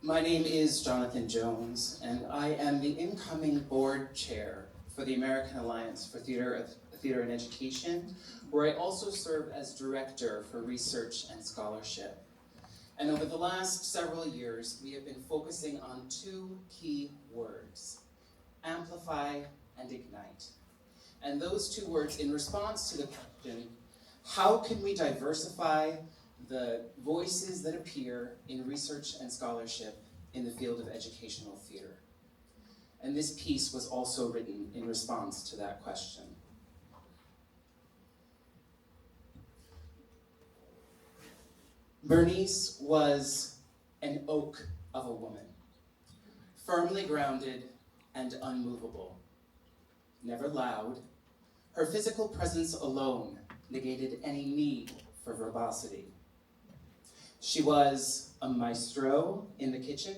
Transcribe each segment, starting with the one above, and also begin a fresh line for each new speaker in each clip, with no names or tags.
My name is Jonathan Jones, and I am the incoming board chair for the American Alliance for Theater and Education, where I also serve as director for research and scholarship. And over the last several years, we have been focusing on two key words: amplify and ignite. And those two words in response to the question, how can we diversify the voices that appear in research and scholarship in the field of educational theater? And this piece was also written in response to that question. Bernice was an oak of a woman, firmly grounded and unmovable. Never loud, her physical presence alone negated any need for verbosity. She was a maestro in the kitchen,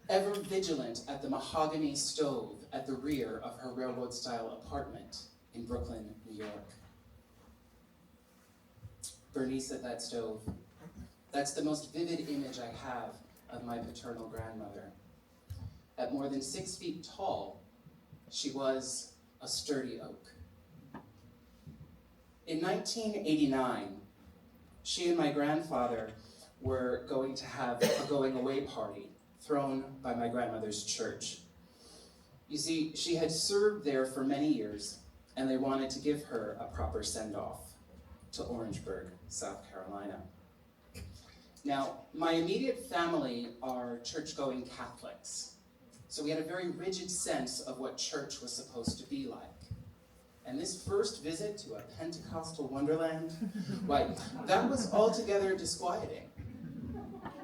ever vigilant at the mahogany stove at the rear of her railroad-style apartment in Brooklyn, New York. Bernice at that stove. That's the most vivid image I have of my paternal grandmother. At more than 6 feet tall, she was a sturdy oak. In 1989, she and my grandfather were going to have a going-away party thrown by my grandmother's church. You see, she had served there for many years, and they wanted to give her a proper send-off to Orangeburg, South Carolina. Now, my immediate family are church-going Catholics, so we had a very rigid sense of what church was supposed to be like. And this first visit to a Pentecostal wonderland, why, that was altogether disquieting.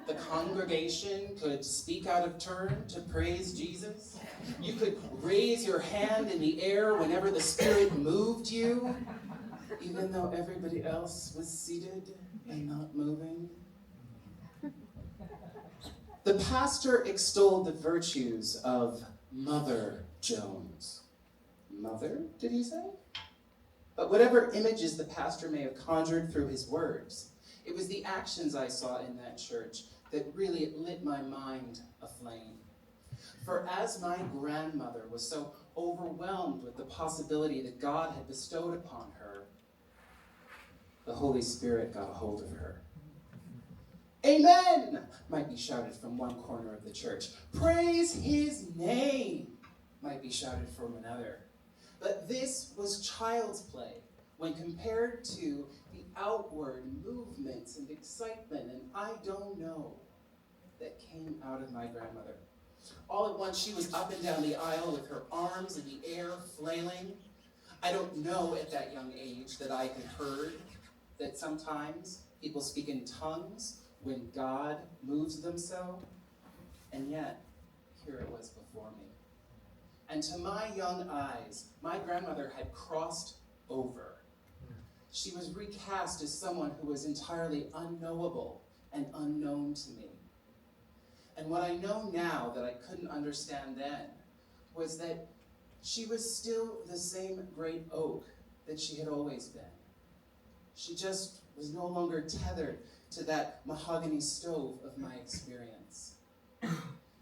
The congregation could speak out of turn to praise Jesus. You could raise your hand in the air whenever the Spirit moved you, even though everybody else was seated and not moving. The pastor extolled the virtues of Mother Jones. Mother, did he say? But whatever images the pastor may have conjured through his words, it was the actions I saw in that church that really lit my mind aflame. For as my grandmother was so overwhelmed with the possibility that God had bestowed upon her, the Holy Spirit got a hold of her. Amen, might be shouted from one corner of the church. Praise his name, might be shouted from another. But this was child's play when compared to the outward movements and excitement and I don't know that came out of my grandmother. All at once she was up and down the aisle with her arms in the air flailing. I don't know at that young age that I had heard that sometimes people speak in tongues when God moves them so, and yet here it was before me. And to my young eyes, my grandmother had crossed over. She was recast as someone who was entirely unknowable and unknown to me. And what I know now that I couldn't understand then was that she was still the same great oak that she had always been. She just was no longer tethered to that mahogany stove of my experience.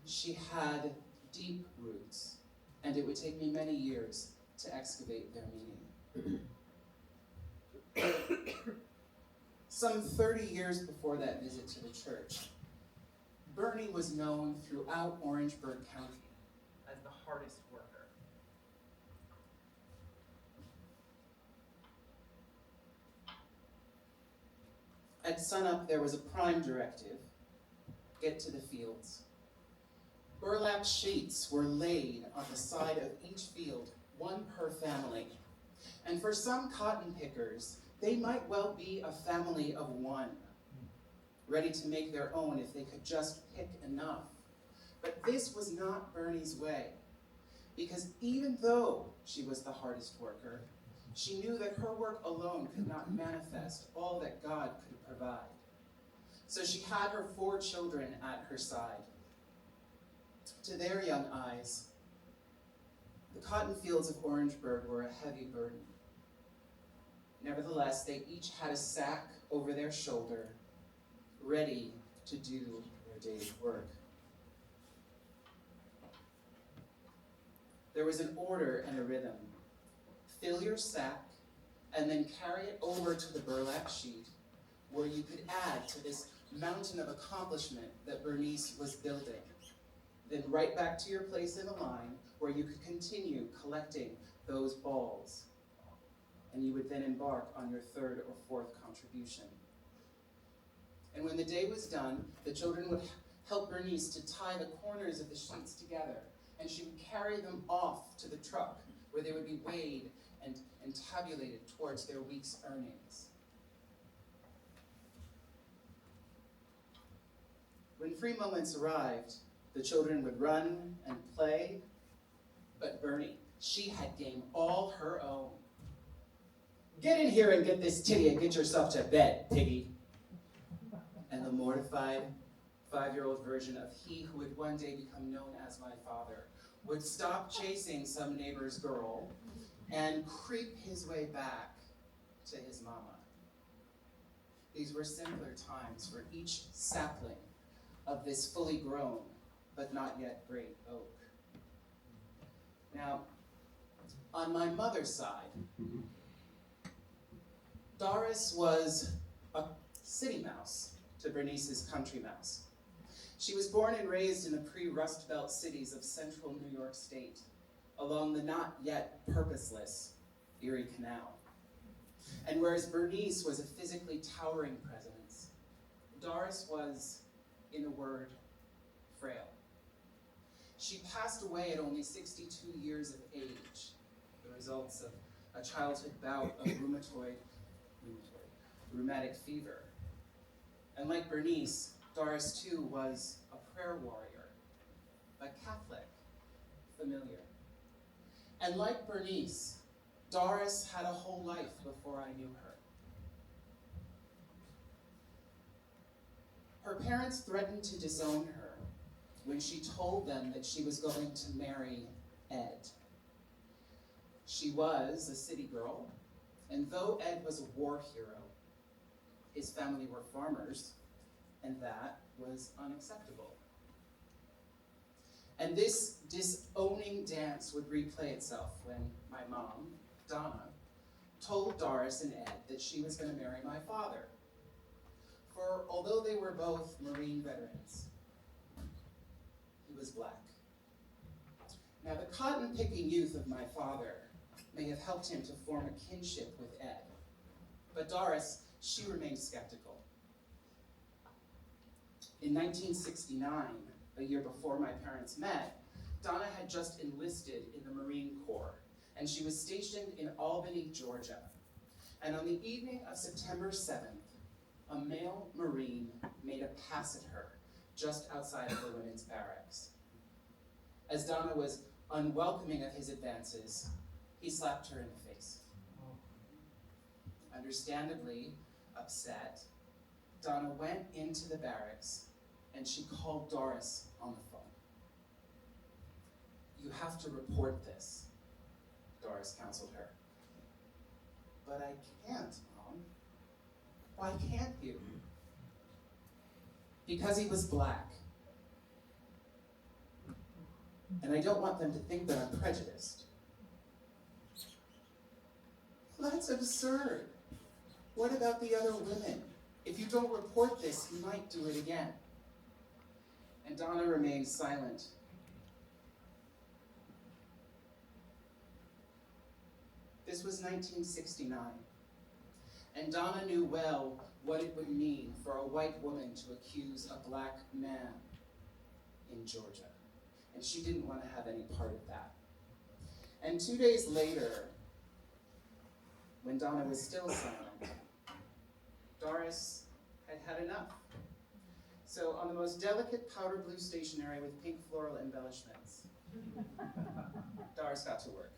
She had deep roots, and it would take me many years to excavate their meaning. Some 30 years before that visit to the church, Bernie was known throughout Orangeburg County as the hardest worker. At sunup, there was a prime directive: get to the fields. Burlap sheets were laid on the side of each field, one per family. And for some cotton pickers, they might well be a family of one, ready to make their own if they could just pick enough. But this was not Bernie's way, because even though she was the hardest worker, she knew that her work alone could not manifest all that God could provide. So she had her 4 children at her side. To their young eyes, the cotton fields of Orangeburg were a heavy burden. Nevertheless, they each had a sack over their shoulder, ready to do their day's work. there was an order and a rhythm. Fill your sack, and then carry it over to the burlap sheet, where you could add to this mountain of accomplishment that Bernice was building. Then right back to your place in the line, where you could continue collecting those balls. And you would then embark on your third or fourth contribution. And when the day was done, the children would help Bernice to tie the corners of the sheets together, and she would carry them off to the truck, where they would be weighed and tabulated towards their week's earnings. When free moments arrived, the children would run and play, but Bernie, she had game all her own. Get in here and get this titty and get yourself to bed, piggy. And the mortified 5-year-old version of he who would one day become known as my father would stop chasing some neighbor's girl and creep his way back to his mama. These were simpler times for each sapling of this fully grown but not yet great oak. Now, on my mother's side, Doris was a city mouse to Bernice's country mouse. She was born and raised in the pre-Rust Belt cities of central New York State, along the not yet purposeless Erie Canal. And whereas Bernice was a physically towering presence, Doris was, in a word, frail. She passed away at only 62 years of age, the results of a childhood bout of rheumatic fever. And like Bernice, Doris too was a prayer warrior, a Catholic, familiar. And like Bernice, Doris had a whole life before I knew her. Her parents threatened to disown her when she told them that she was going to marry Ed. She was a city girl, and though Ed was a war hero, his family were farmers, and that was unacceptable. And this disowning dance would replay itself when my mom, Donna, told Doris and Ed that she was going to marry my father. For although they were both Marine veterans, he was black. Now, the cotton-picking youth of my father may have helped him to form a kinship with Ed, but Doris, she remained skeptical. In 1969, a year before my parents met, Donna had just enlisted in the Marine Corps, and she was stationed in Albany, Georgia. And on the evening of September 7th, a male Marine made a pass at her just outside of the women's barracks. As Donna was unwelcoming of his advances, he slapped her in the face. Understandably upset, Donna went into the barracks and she called Doris on the phone. "You have to report this," Doris counseled her. "But I can't, Mom." "Why can't you?" "Because he was black. And I don't want them to think that I'm prejudiced." "Well, that's absurd. What about the other women? If you don't report this, he might do it again." And Donna remained silent. This was 1969, and Donna knew well what it would mean for a white woman to accuse a black man in Georgia, and she didn't want to have any part of that. And 2 days later, when Donna was still silent, Doris had had enough. So on the most delicate powder blue stationery with pink floral embellishments, Doris got to work.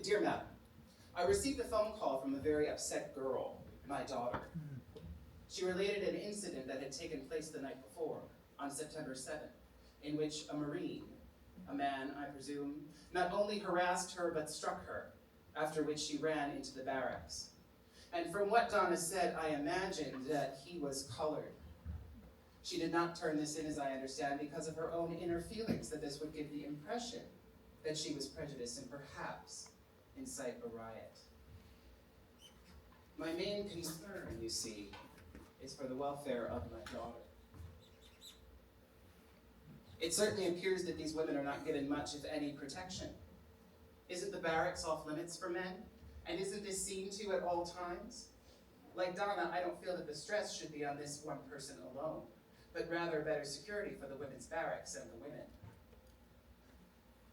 "Dear Madam, I received a phone call from a very upset girl, my daughter. She related an incident that had taken place the night before, on September 7th, in which a Marine, a man, I presume, not only harassed her but struck her, after which she ran into the barracks. And from what Donna said, I imagined that he was colored. She did not turn this in, as I understand, because of her own inner feelings that this would give the impression that she was prejudiced and perhaps incite a riot. My main concern, you see, is for the welfare of my daughter. It certainly appears that these women are not given much, if any, protection. Isn't the barracks off limits for men? And isn't this seen to at all times? Like Donna, I don't feel that the stress should be on this one person alone, but rather better security for the women's barracks and the women.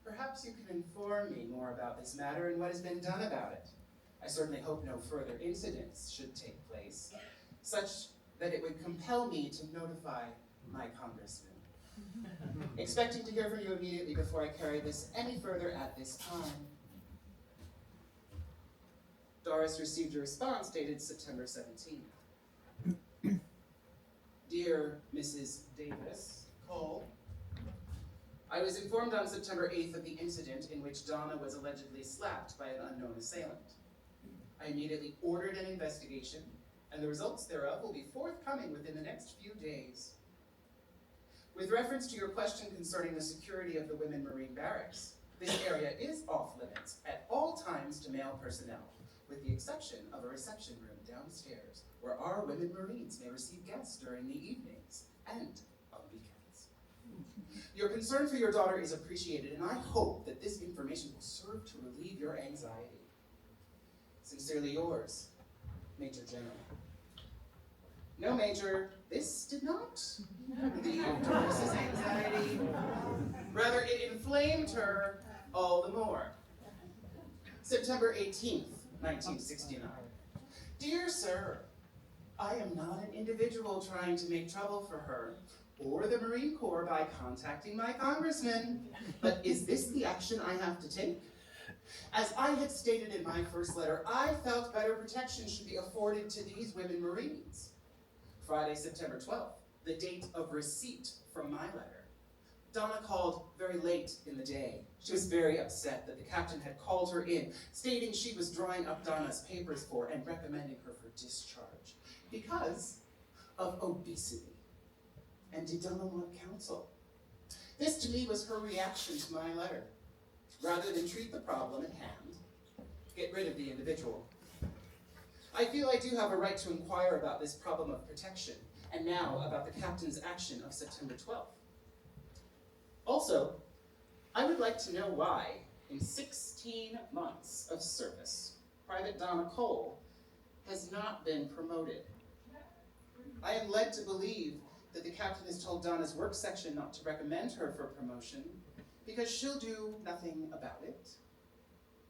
Perhaps you can inform me more about this matter and what has been done about it. I certainly hope no further incidents should take place, such that it would compel me to notify my congressman. Expecting to hear from you immediately before I carry this any further at this time. Doris received a response dated September 17th. Dear Mrs. Davis, Cole, I was informed on September 8th of the incident in which Donna was allegedly slapped by an unknown assailant. I immediately ordered an investigation, and the results thereof will be forthcoming within the next few days. With reference to your question concerning the security of the women Marine barracks, this area is off limits at all times to male personnel, with the exception of a reception room downstairs, where our women Marines may receive guests during the evenings and on weekends. Your concern for your daughter is appreciated, and I hope that this information will serve to relieve your anxiety. Sincerely yours, Major General. No, Major, this did not relieve Doris's anxiety. Rather, it inflamed her all the more. September 18th, 1969. Dear sir, I am not an individual trying to make trouble for her or the Marine Corps by contacting my congressman, but is this the action I have to take? As I had stated in my first letter, I felt better protection should be afforded to these women Marines. Friday, September 12th, the date of receipt from my letter. Donna called very late in the day. She was very upset that the captain had called her in, stating she was drawing up Donna's papers for and recommending her for discharge because of obesity. And did Donna want counsel? This to me was her reaction to my letter. Rather than treat the problem at hand, get rid of the individual. I feel I do have a right to inquire about this problem of protection, and now about the captain's action of September 12th. Also, I would like to know why, in 16 months of service, Private Donna Cole has not been promoted. I am led to believe that the captain has told Donna's work section not to recommend her for promotion because she'll do nothing about it.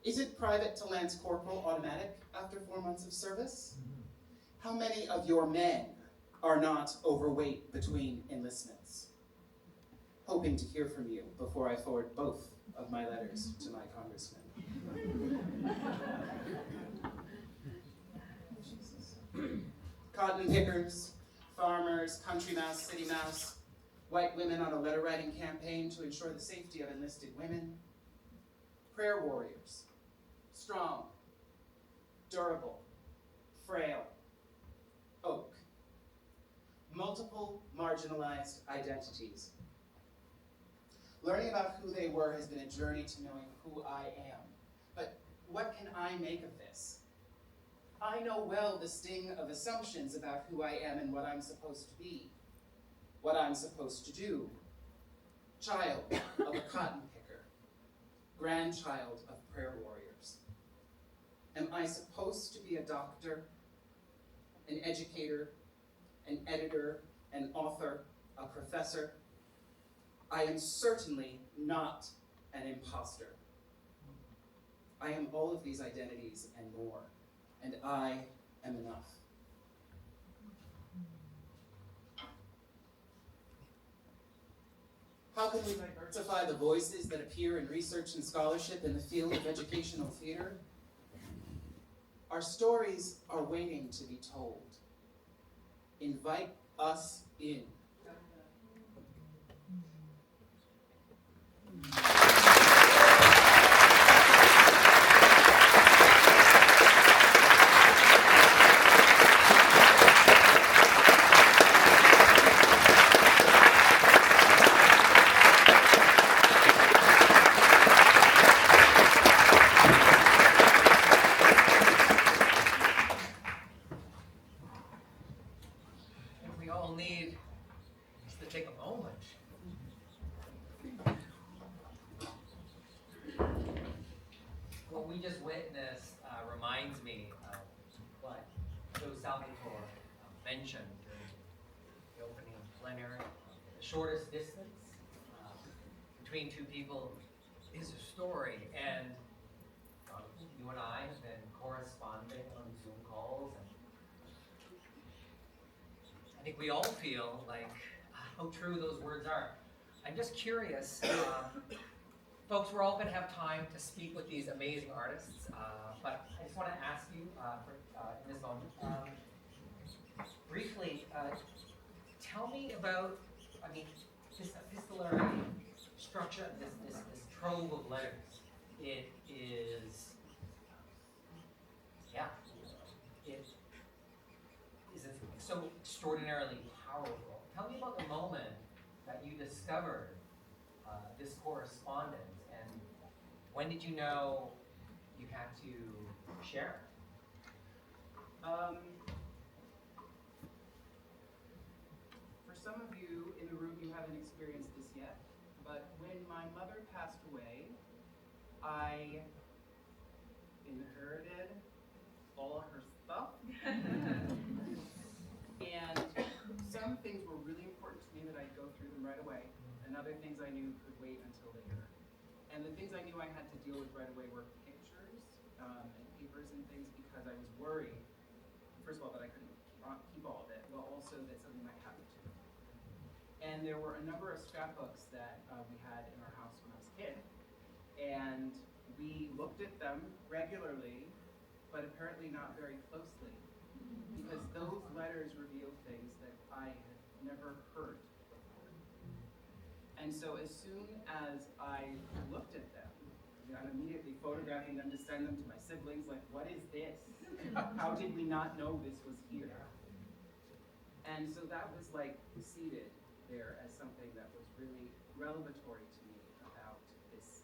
Isn't private to Lance Corporal automatic after 4 months of service? How many of your men are not overweight between enlistments? Hoping to hear from you before I forward both of my letters to my congressman. Cotton pickers, farmers, country mouse, city mouse, white women on a letter writing campaign to ensure the safety of enlisted women, prayer warriors, strong, durable, frail, oak, multiple marginalized identities. Learning about who they were has been a journey to knowing who I am. But what can I make of this? I know well the sting of assumptions about who I am and what I'm supposed to be, what I'm supposed to do. Child of a cotton picker, grandchild of prayer warriors. Am I supposed to be a doctor, an educator, an editor, an author, a professor? I am certainly not an imposter. I am all of these identities and more, and I am enough. How can we diversify the voices that appear in research and scholarship in the field of educational theater? Our stories are waiting to be told. Invite us in.
mentioned during the opening plenary, the shortest distance between two people is a story. And Jonathan, you and I have been corresponding on Zoom calls, and I think we all feel like how true those words are. I'm just curious, folks, we're all going to have time to speak with these amazing artists, but I just want to ask you in this moment, briefly, tell me about, this epistolary structure, this trove of letters. It is, it is so extraordinarily powerful. Tell me about the moment that you discovered this correspondence, and when did you know you had to share it?
For some of you in the room, you haven't experienced this yet, but when my mother passed away, I inherited all her stuff. And some things were really important to me that I'd go through them right away, and other things I knew could wait until later. And the things I knew I had to deal with right away were pictures and papers and things, because I was worried, first of all, that I couldn't keep all of it, but also that something might happen to me. And there were a number of scrapbooks that we had in our house when I was a kid, and we looked at them regularly, but apparently not very closely, because those letters revealed things that I had never heard before. And so as soon as I looked at them, I'm immediately photographing them to send them to my siblings, like, what is this? How did we not know this was here? And so that was like seated there as something that was really revelatory to me about this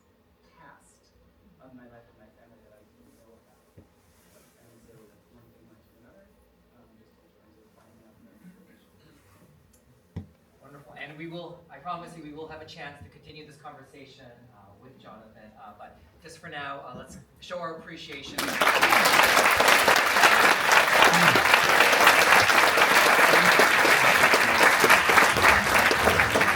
past of my life and my family that I didn't know about. And so one thing led to another, just in terms of finding out more information.
Wonderful. And we will, I promise you, we will have a chance to continue this conversation with Jonathan. But just for now, let's show our appreciation.